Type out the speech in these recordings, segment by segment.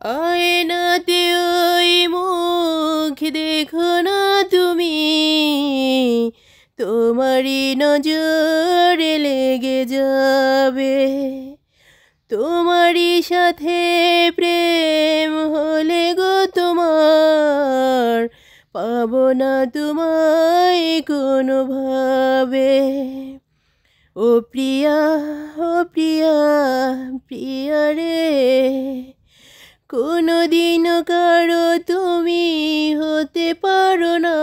আয়নাতে ওই মুখ দেখো না তুমি, তোমারই নজরে লেগে যাবে। তোমারই সাথে প্রেম হলে গো তোমার, পাবো না তোমায় কোনোভাবে। ও প্রিয়া, ও প্রিয়া, প্রিয়া রে, কোনোদিনও কারো তুমি হতে পারো না,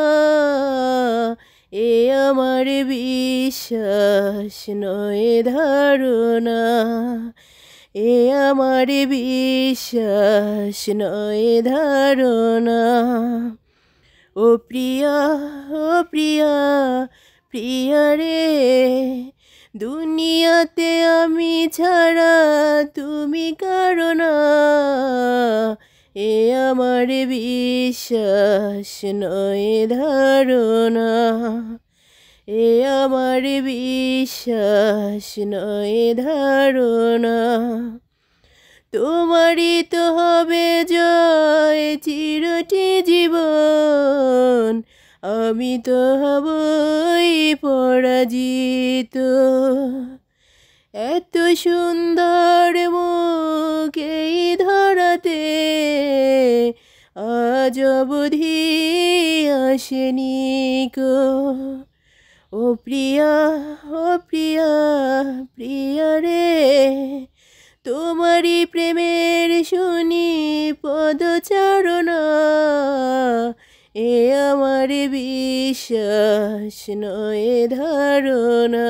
এ আমার বিশ্বাস নয় ধারণা, এ আমার বিশ্বাস নয় ধারণা। ও প্রিয়া, ও প্রিয়া, প্রিয়া রে, দুনিয়াতে আমি ছাড়া তুমি কারো না, এ আমার বিশ্বাস নয় ধারণা, এ আমার বিশ্বাস নয় ধারণা। তোমারই তো হবে জয় চিরটি জীবন, আমি তো হবই পরাজিত। এত সুন্দর মুখ এই ধরাতে আজ অবধি আসেনি কো। ও প্রিয়া, ও প্রিয়া, প্রিয়া রে, তোমারই প্রেমের শুনি পদচারণা, এ আমার বিশ্বাস নয় ধারণা।